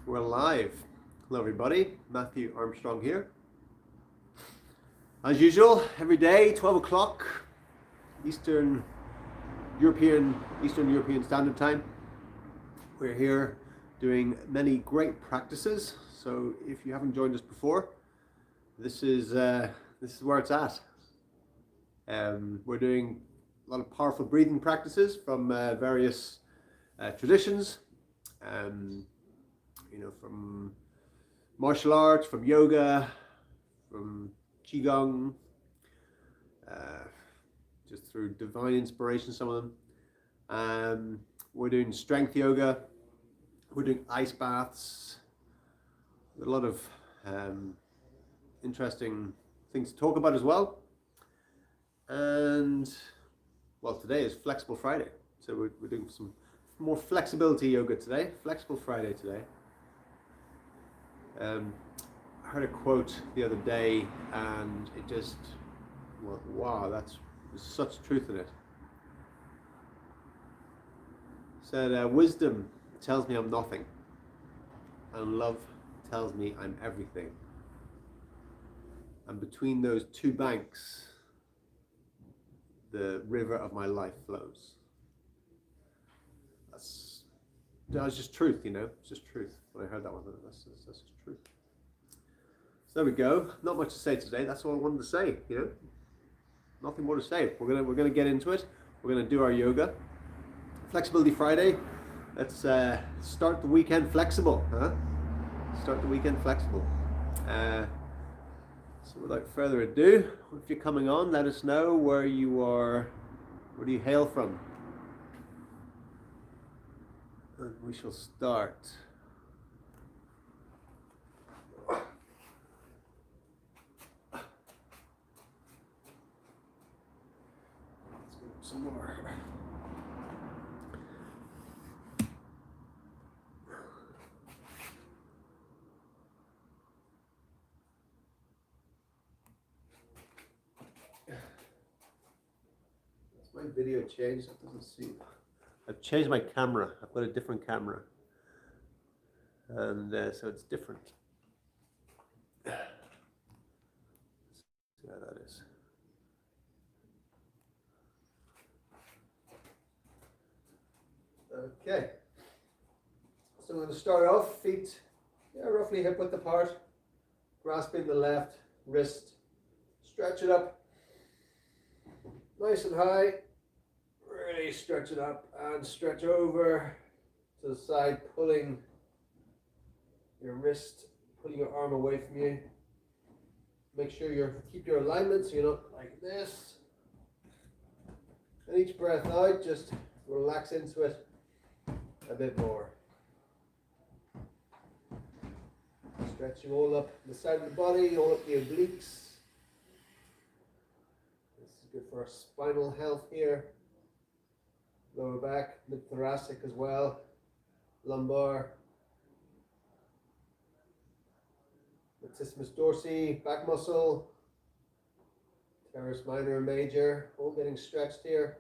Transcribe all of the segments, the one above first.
We're live. Hello everybody, Matthew Armstrong here. As usual, every day, 12 o'clock, Eastern European Standard Time. We're here doing many great practices. So if you haven't joined us before, this is where it's at. We're doing a lot of powerful breathing practices from various traditions. From martial arts, from yoga, from qigong, just through divine inspiration, some of them. We're doing strength yoga. We're doing ice baths. A lot of interesting things to talk about as well. And well, today is Flexible Friday, so we're doing some more flexibility yoga today. Flexible Friday today. I heard a quote the other day, and it just, well, wow, there's such truth in it. It said, wisdom tells me I'm nothing, and love tells me I'm everything. And between those two banks, the river of my life flows. That's just truth, it's just truth. When I heard that one, that's just truth. So there we go. Not much to say today. That's all I wanted to say, Nothing more to say. We're gonna get into it. We're gonna do our yoga. Flexibility Friday. Let's start the weekend flexible, huh? Start the weekend flexible. So without further ado, if you're coming on, let us know where you are. Where do you hail from? And we shall start. Let's go some more. Has my video changed? That doesn't seem. I've changed my camera. I've got a different camera, and so it's different. Let's see how that is. Okay. So I'm going to start off, feet roughly hip width apart, grasping the left wrist, stretch it up, nice and high. Really stretch it up and stretch over to the side, pulling your wrist, pulling your arm away from you. Make sure you keep your alignment so you're not like this. And each breath out, just relax into it a bit more. Stretching all up the side of the body, all up the obliques. This is good for our spinal health here. Lower back, mid-thoracic as well, lumbar, latissimus dorsi, back muscle, teres minor and major, all getting stretched here.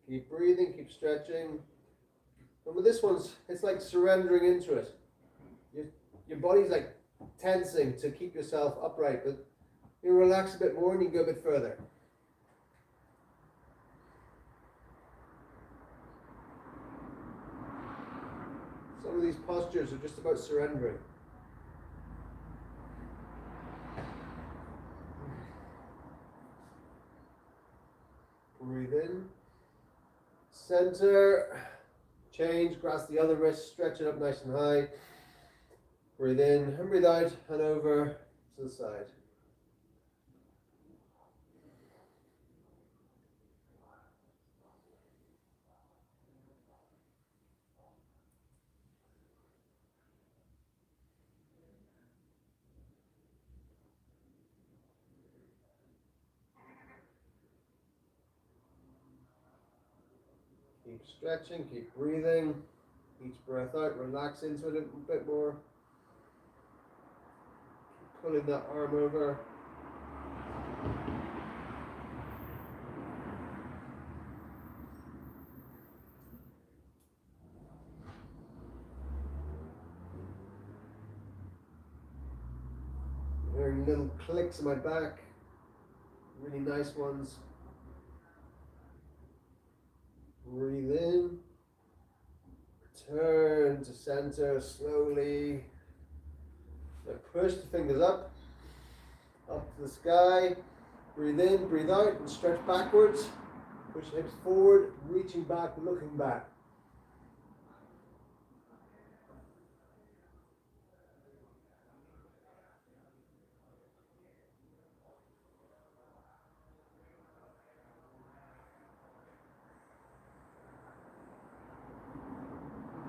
Keep breathing, keep stretching. And with this one, it's like surrendering into it. Your body's like tensing to keep yourself upright, but you relax a bit more and you go a bit further. Some of these postures are just about surrendering. Breathe in. Center. Change. Grasp the other wrist. Stretch it up nice and high. Breathe in and breathe out and over to the side. Keep stretching, keep breathing. Each breath out, relax into it a bit more. Keep pulling that arm over. Getting little clicks in my back, really nice ones. Breathe in, turn to center slowly. Now push the fingers up to the sky. Breathe in, breathe out, and stretch backwards. Push the hips forward, reaching back, looking back.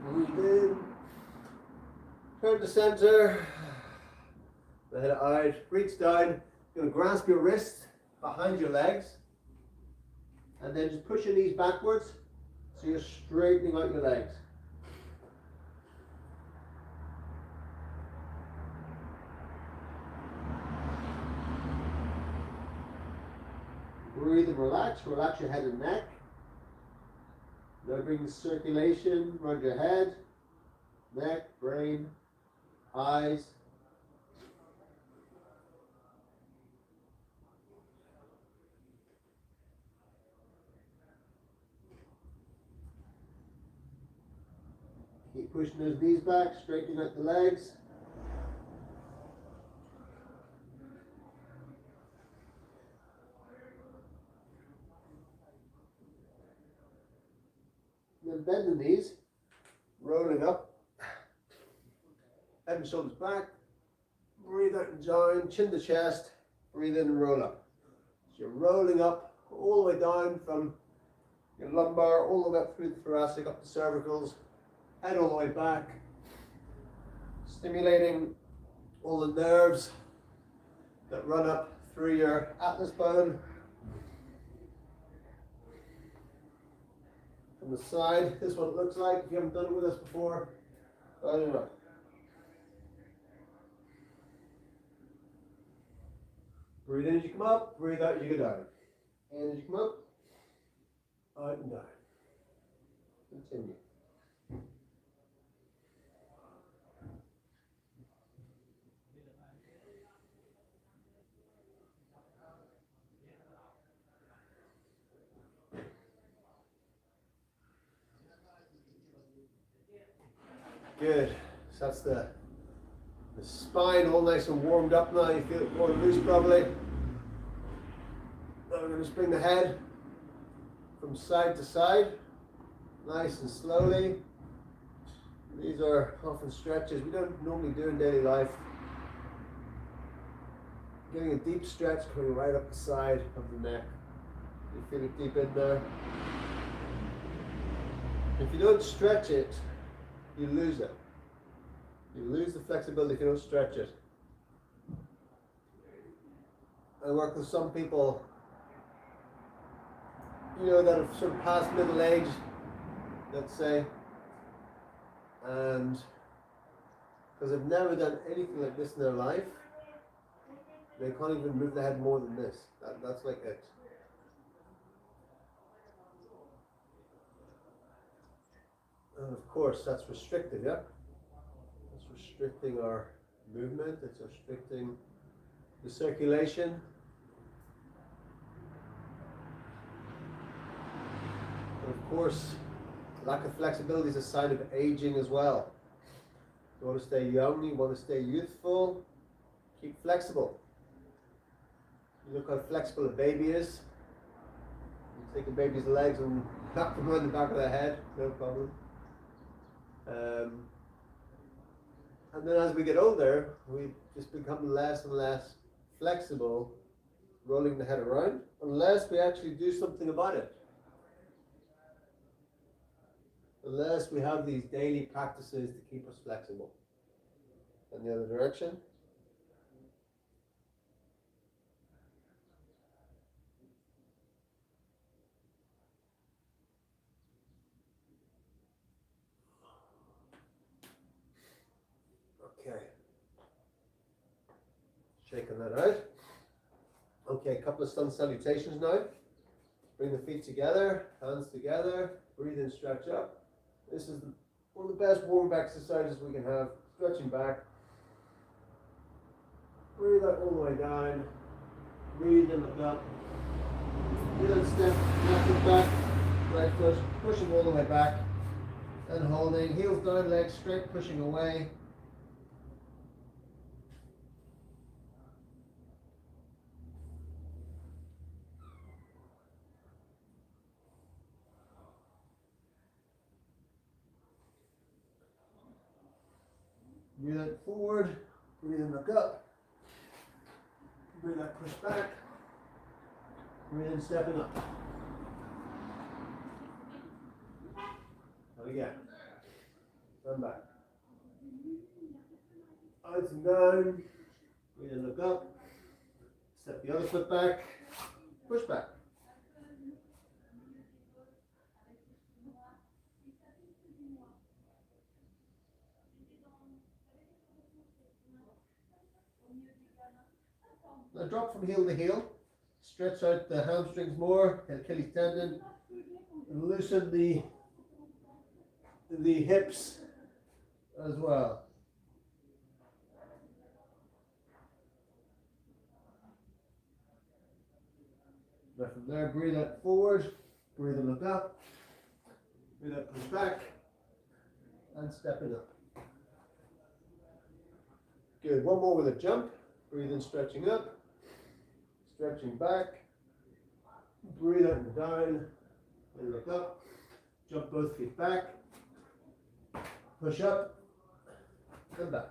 Breathe in, turn to center, the head out, reach down. You're going to grasp your wrist behind your legs, and then just push your knees backwards so you're straightening out your legs. Breathe and relax your head and neck. Now bring circulation around your head, neck, brain, eyes. Keep pushing those knees back, straightening out the legs. Then bend the knees, rolling up, head and shoulders back, breathe out and down, chin to chest, breathe in and roll up. So you're rolling up all the way down from your lumbar, all the way up through the thoracic, up the cervicals, head all the way back, stimulating all the nerves that run up through your atlas bone. From the side, this is what it looks like. If you haven't done it with us before, I don't know. Breathe in as you come up, breathe out as you go down. In as you come up, out and down. Continue. Good. So that's the spine all nice and warmed up now. You feel it more loose probably. Now we're going to just bring the head from side to side, nice and slowly. These are often stretches we don't normally do in daily life. Getting a deep stretch coming right up the side of the neck. You feel it deep in there. If you don't stretch it, you lose it. You lose the flexibility if you don't stretch it. I work with some people, you know, that are sort of past middle age, let's say, and because they've never done anything like this in their life, they can't even move their head more than this. That's like it. And of course, that's restricted, yeah? It's restricting our movement, it's restricting the circulation. And of course, lack of flexibility is a sign of aging as well. You want to stay young, you want to stay youthful, keep flexible. You look how flexible a baby is. You take a baby's legs and wrap them around the back of their head, no problem. And then as we get older, we just become less and less flexible, rolling the head around, unless we actually do something about it. Unless we have these daily practices to keep us flexible. And the other direction. Okay. Shaking that out. Okay, a couple of sun salutations now. Bring the feet together, hands together, breathe in, stretch up. This is one of the best warm-up exercises we can have, stretching back. Breathe out all the way down. Breathe in, look up. Good step, left foot back, right foot, pushing all the way back. And holding, heels down, legs straight, pushing away. Breathe out forward, breathe in, look up. Breathe out, push back. Breathe in, stepping up. And again. Come back. Out and down. Breathe in, look up. Step the other foot back. Push back. Now drop from heel to heel. Stretch out the hamstrings more, Achilles tendon, and loosen the hips as well. Now from there, breathe out forward, breathe in, look up, breathe out, push back, and step it up. Good, one more with a jump, breathe in, stretching up, stretching back, breathe out and down, and look up, jump both feet back, push up, and back.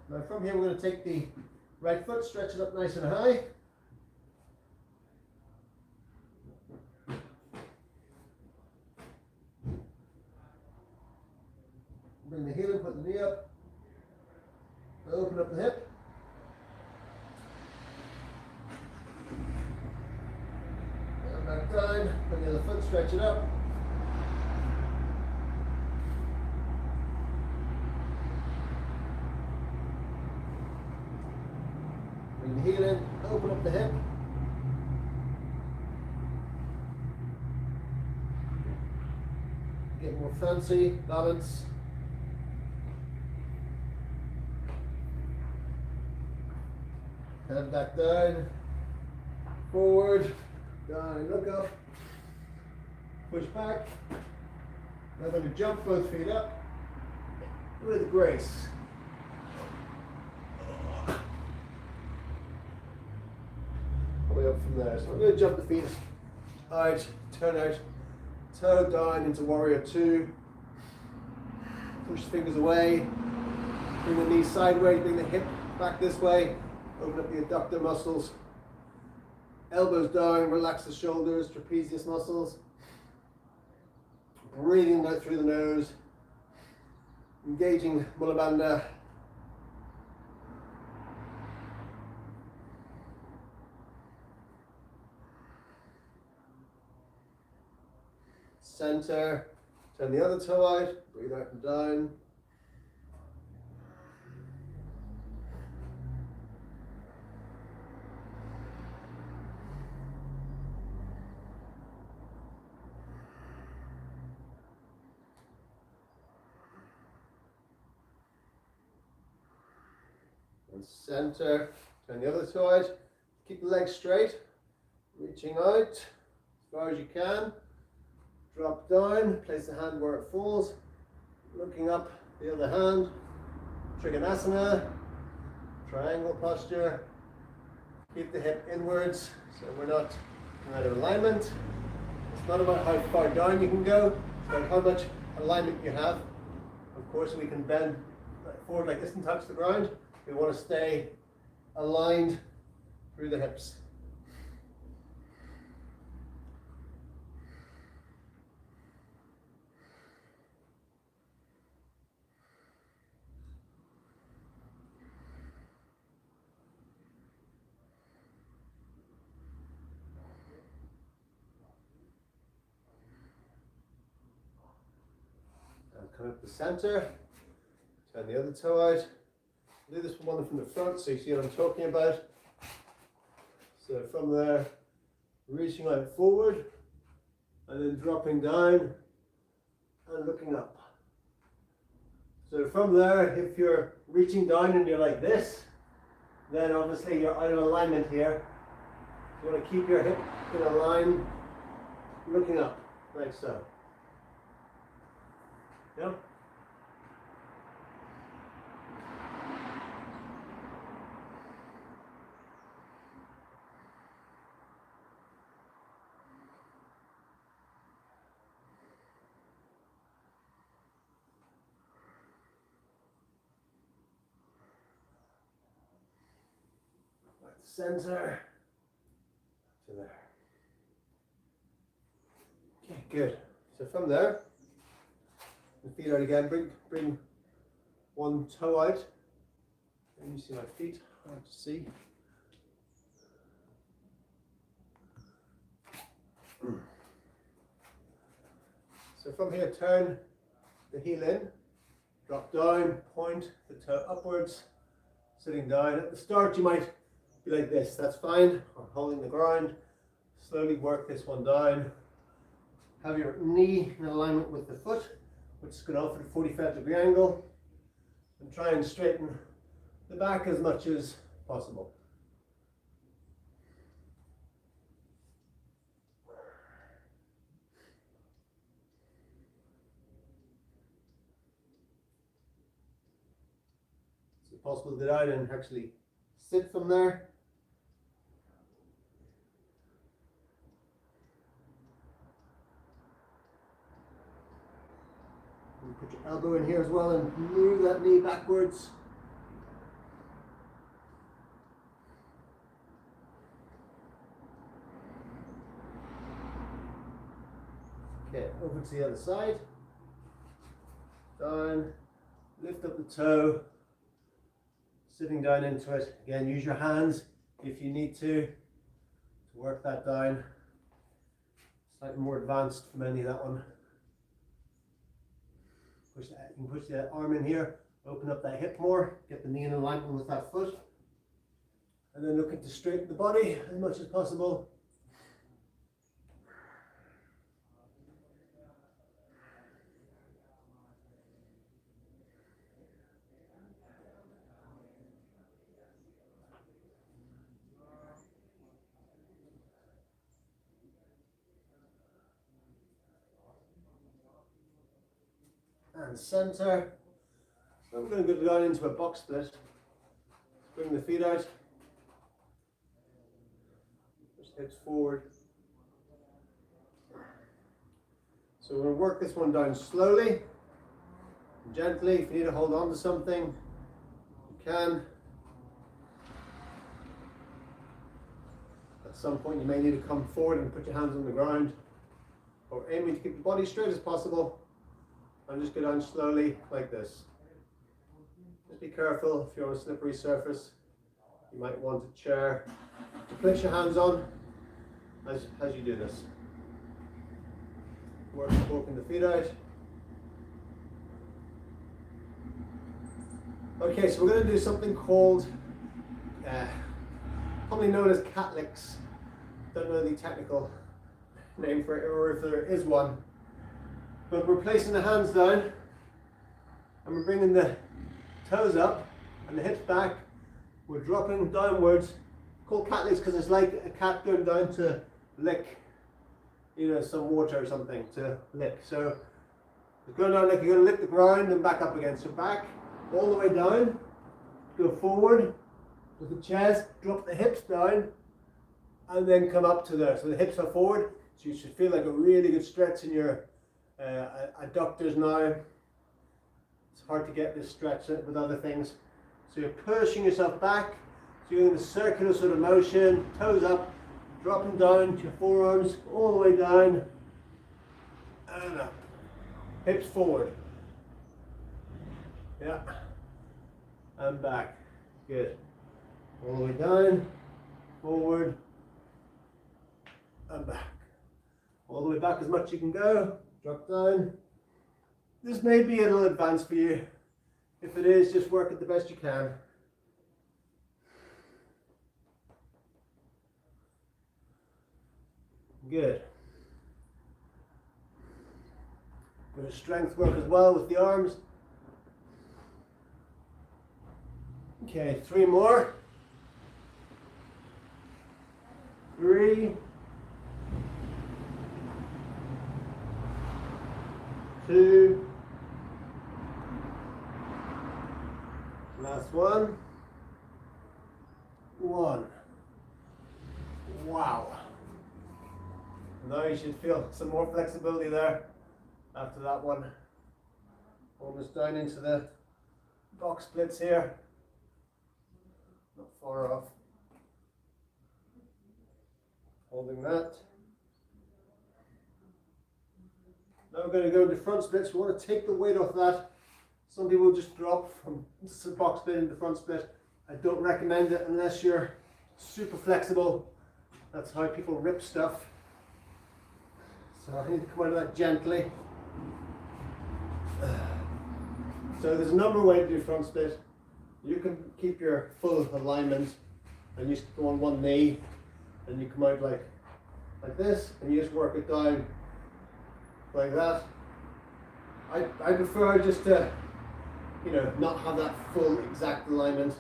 Now from here we're going to take the right foot, stretch it up nice and high. Bring the heel in, put the knee up. Open up the hip. And back down. Bring the other foot, stretch it up. Bring the heel in, open up the hip. Get more fancy, balance. Head back down, forward, down, look up, push back. Now I'm going to jump both feet up with grace. Way up from there. So I'm going to jump the feet out, turn out, toe down into warrior two. Push the fingers away, bring the knee sideways, bring the hip back this way. Open up the adductor muscles, elbows down, relax the shoulders, trapezius muscles. Breathing out through the nose, engaging Mula Bandha. Center, turn the other toe out, breathe out and down. And center, turn the other toe out, keep the legs straight, reaching out as far as you can. Drop down, place the hand where it falls, looking up the other hand, Trikonasana, triangle posture, keep the hip inwards so we're not out of alignment. It's not about how far down you can go, it's about how much alignment you have. Of course we can bend forward like this and touch the ground. We want to stay aligned through the hips. Come up the center, turn the other toe out. Do this one from the front so you see what I'm talking about. So from there, reaching out forward and then dropping down and looking up. So from there, if you're reaching down and you're like this, then obviously you're out of alignment here. You want to keep your hip in a line, looking up, like so. Yeah? Center to there. Okay, good. So from there, the feet out again. Bring one toe out. Let me see my feet. Hard to see. So from here, turn the heel in, drop down, point the toe upwards, sitting down. At the start, you might be like this, that's fine, or holding the ground. Slowly work this one down. Have your knee in alignment with the foot, which is going to offer a 45-degree angle. And try and straighten the back as much as possible. Is it possible to get out and actually sit from there? And put your elbow in here as well and move that knee backwards. Okay, over to the other side. Down, lift up the toe, sitting down into it. Again, use your hands if you need to work that down. Slightly more advanced for many, that one. You can push the arm in here, open up that hip more, get the knee in alignment with that foot. And then looking to straighten the body as much as possible. And center. So I'm going to go down into a box split. Bring the feet out. Push hips forward. So we're going to work this one down slowly, gently. If you need to hold on to something, you can. At some point you may need to come forward and put your hands on the ground. But we're aiming to keep the body straight as possible. And just go down slowly like this. Just be careful if you're on a slippery surface. You might want a chair to place your hands on as you do this. Working the feet out. Okay, so we're going to do something called, commonly known as cat licks. Don't know the technical name for it, or if there is one. But we're placing the hands down and we're bringing the toes up and the hips back. We're dropping downwards. Called cat licks because it's like a cat going down to lick, some water or something to lick. So it's going down like you're going to lick the ground and back up again. So back all the way down, go forward with the chest, drop the hips down, and then come up to there. So the hips are forward. So you should feel like a really good stretch in your adductors now. It's hard to get this stretch with other things. So you're pushing yourself back. So you're in a circular sort of motion, toes up, dropping down to your forearms, all the way down, and up. Hips forward. Yeah. And back. Good. All the way down, forward, and back. All the way back as much as you can go. Drop down. This may be a little advanced for you. If it is, just work it the best you can. Good. Bit of strength work as well with the arms. Okay, 3 more. 3, 2, last one. 1. Wow. Now you should feel some more flexibility there after that one. Almost down into the box splits here. Not far off. Holding that. Now we're going to go into front splits. We want to take the weight off that. Some people just drop from the box split into front split. I don't recommend it unless you're super flexible. That's how people rip stuff. So I need to come out of that gently. So there's a number of ways to do front split. You can keep your full alignment and you just go on one knee and you come out like this and you just work it down like that. I prefer just to, you know, not have that full exact alignment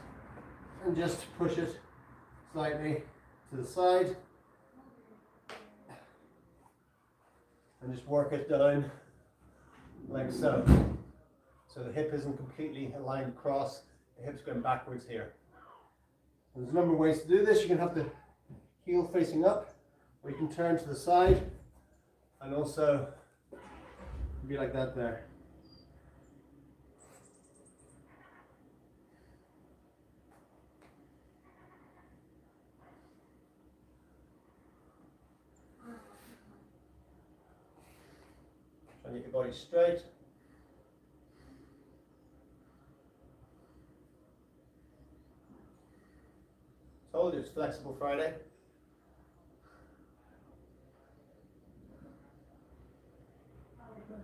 and just push it slightly to the side and just work it down like so. So the hip isn't completely aligned across, the hip's going backwards here. There's a number of ways to do this. You can have the heel facing up, or you can turn to the side and also be like that there. Try and get your body straight. Told you it's Flexible Friday.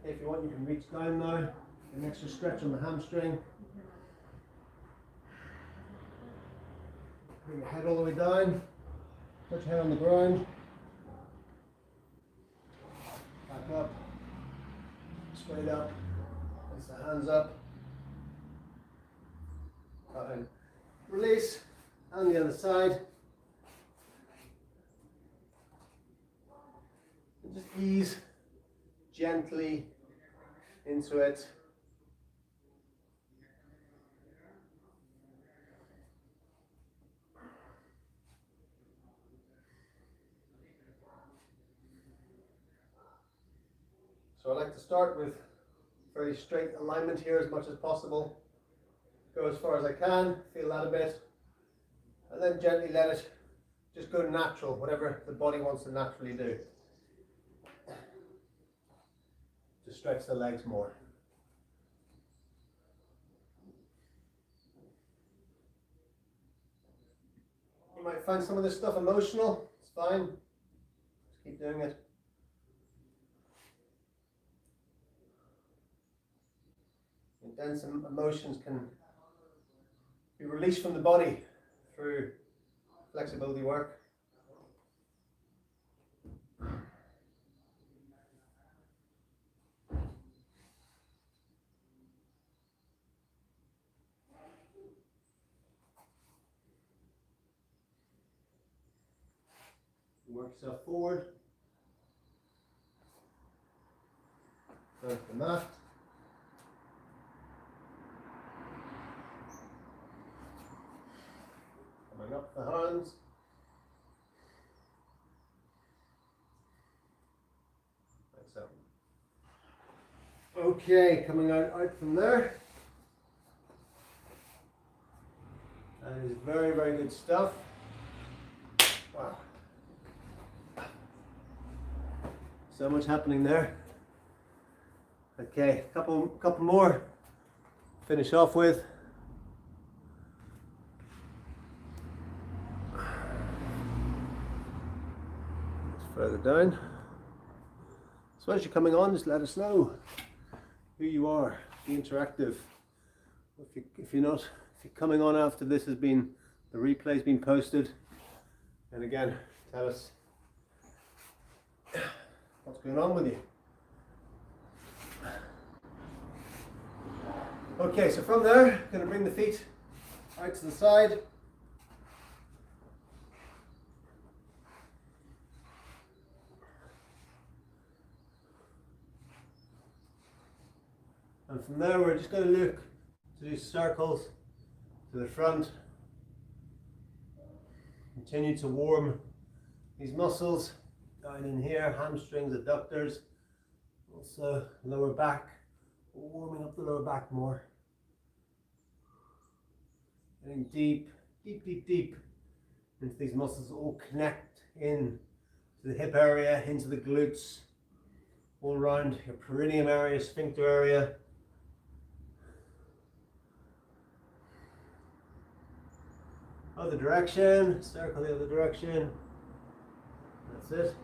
If you want, you can reach down now, get an extra stretch on the hamstring. Bring your head all the way down, put your head on the ground, back up, straight up, place the hands up, down, release, and the other side. And just ease gently into it. So I like to start with very straight alignment here as much as possible. Go as far as I can, feel that a bit, and then gently let it just go natural, whatever the body wants to naturally do. To stretch the legs more. You might find some of this stuff emotional, it's fine. Just keep doing it. Intense emotions can be released from the body through flexibility work. Work yourself forward. Go to the mat. Coming up the hands. Like so. Okay, coming out from there. That is very, very good stuff. Wow. So much happening there. Okay, couple more. Finish off with. Just further down. So as you're coming on, just let us know who you are. Be interactive. If you're coming on after this has been, the replay's been posted, and again, tell us what's going on with you. Okay, so from there, I'm going to bring the feet out to the side. And from there, we're just going to look to do circles to the front. Continue to warm these muscles down in here, hamstrings, adductors, also lower back, warming up the lower back more. Getting deep, deep, deep, deep into these muscles, all connect in to the hip area, into the glutes, all around your perineum area, sphincter area. Other direction, circle the other direction. That's it.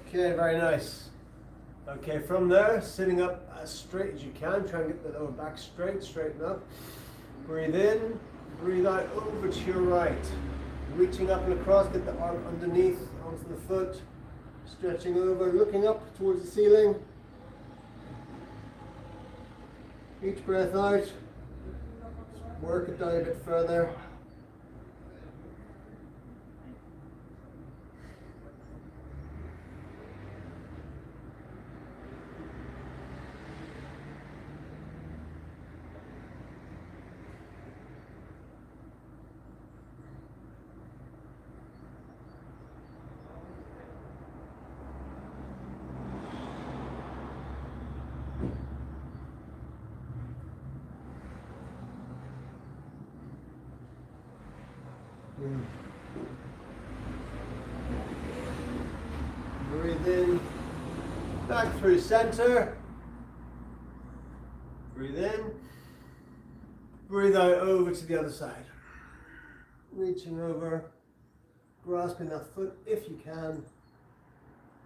Okay, very nice. Okay, from there, sitting up as straight as you can, try and get the lower back straight, straighten up. Breathe in, breathe out over to your right. Reaching up and across, get the arm underneath onto the foot. Stretching over, looking up towards the ceiling. Each breath out, work it down a bit further. Breathe in, back through center. Breathe in, breathe out over to the other side. Reaching over, grasping that foot if you can.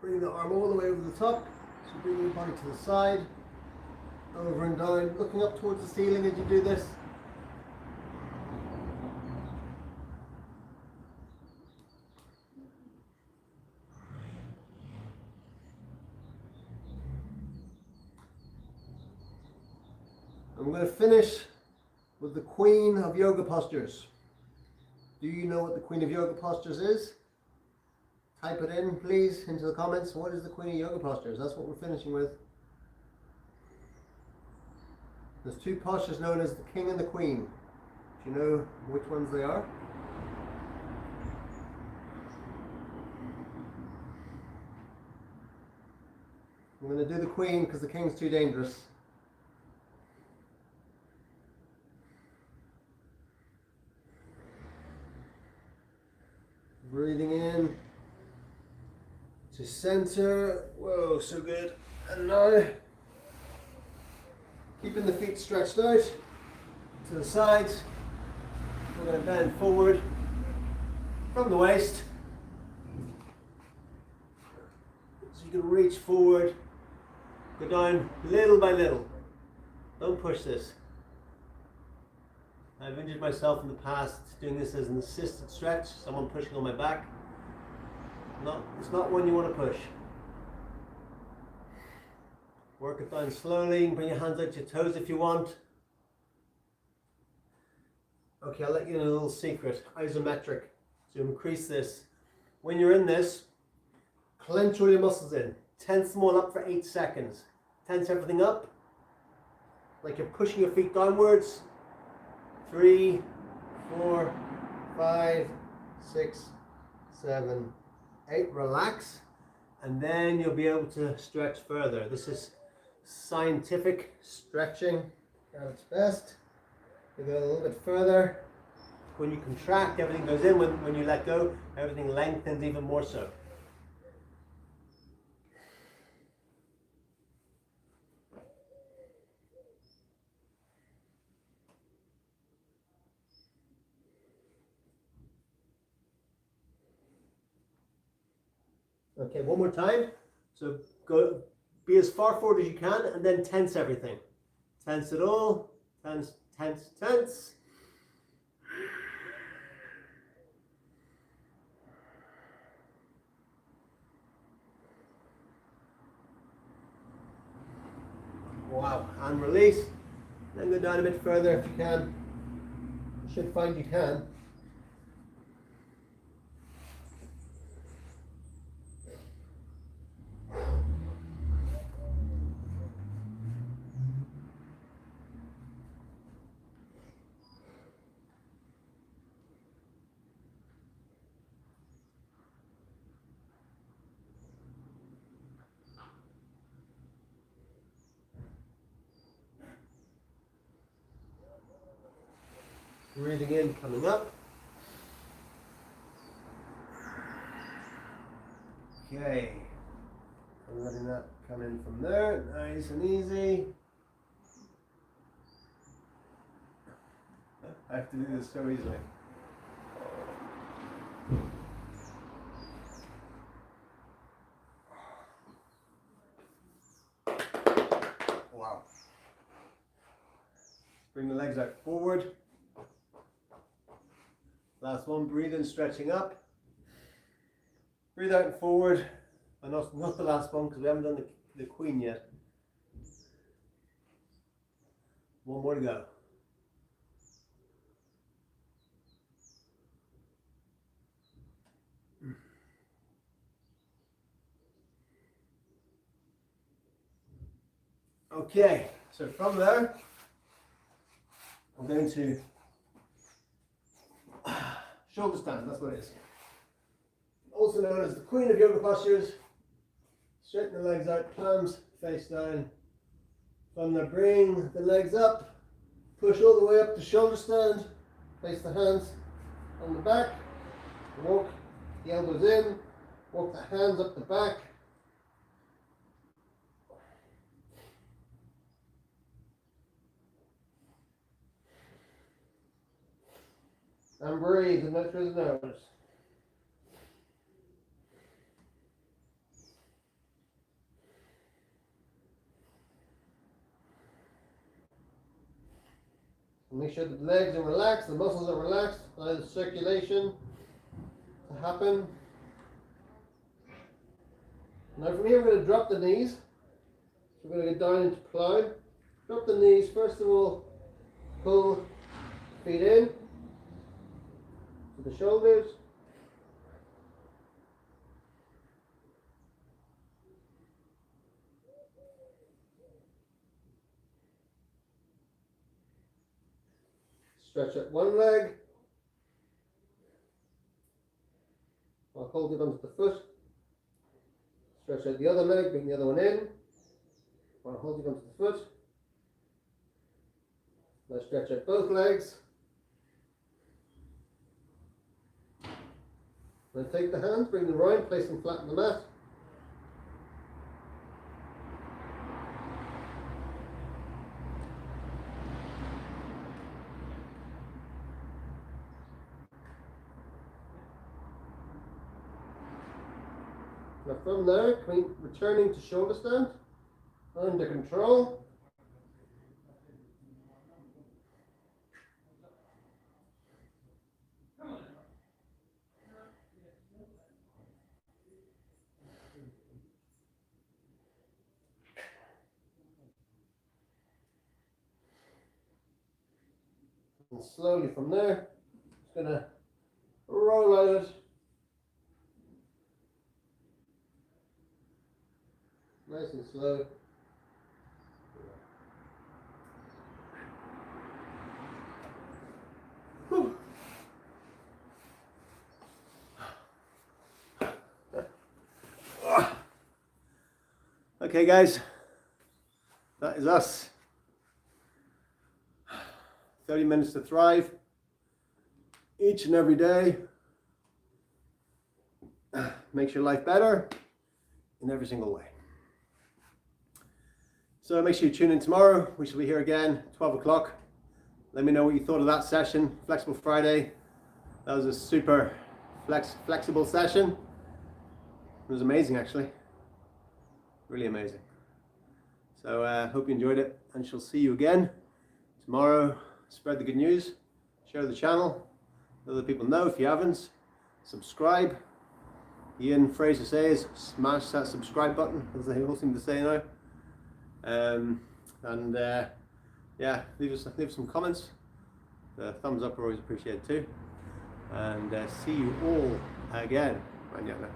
Bring the arm all the way over the top. So bring your body to the side, over and down, looking up towards the ceiling as you do this. I'm going to finish with the Queen of Yoga Postures. Do you know what the Queen of Yoga Postures is? Type it in, please, into the comments. What is the Queen of Yoga Postures? That's what we're finishing with. There's two postures known as the King and the Queen. Do you know which ones they are? I'm going to do the Queen because the King's too dangerous. Breathing in to center. Whoa, so good. And now, keeping the feet stretched out to the sides. We're going to bend forward from the waist. So you can reach forward, go down little by little. Don't push this. I've injured myself in the past doing this as an assisted stretch, someone pushing on my back. It's not one you want to push. Work it down slowly. You can bring your hands out to your toes if you want. Okay, I'll let you in a little secret. Isometric. So increase this. When you're in this, clench all your muscles in. Tense them all up for 8 seconds. Tense everything up, like you're pushing your feet downwards. 3, 4, 5, 6, 7, 8. Relax, and then you'll be able to stretch further. This is scientific stretching at its best. You go a little bit further. When you contract, everything goes in. When you let go, everything lengthens even more so. Okay, one more time. So go, be as far forward as you can, and then tense everything. Tense it all. Tense, tense, tense. Wow, and release. Then go down a bit further if you can. You should find you can. Breathing in, coming up. Okay. I'm letting that come in from there, nice and easy. I have to do this so easily. Wow. Bring the legs out forward. Last one, breathe in, stretching up. Breathe out and forward. And not the last one because we haven't done the queen yet. One more to go. Okay, so from there, I'm going to shoulder stand, that's what it is. Also known as the queen of yoga postures. Straighten the legs out, palms face down. From there, bring the legs up, push all the way up to shoulder stand, place the hands on the back, walk the elbows in, walk the hands up the back. And breathe and out through the nose. Make sure that the legs are relaxed, the muscles are relaxed, allow the circulation to happen. Now from here we're going to drop the knees. We're going to get down into plow. Drop the knees, first of all, pull feet in to the shoulders. Stretch out one leg. I'll hold it onto the foot. Stretch out the other leg, bring the other one in. I'll hold it onto the foot. Now stretch out both legs. Then take the hands, bring them round, place them flat on the mat. Now from there, returning to shoulder stand, under control. And slowly from there, just going to roll out it. Nice and slow. Whew. Okay guys, that is us. 30 minutes to thrive each and every day. Makes your life better in every single way. So make sure you tune in tomorrow. We shall be here again, 12 o'clock. Let me know what you thought of that session, Flexible Friday. That was a super flexible session. It was amazing, actually. Really amazing. So hope you enjoyed it, and shall see you again tomorrow. Spread the good news, share the channel, let other people know if you haven't. Subscribe. Ian Fraser says, smash that subscribe button, as they all seem to say now. Yeah, leave some comments. The thumbs up are always appreciated too. And see you all again. Manana.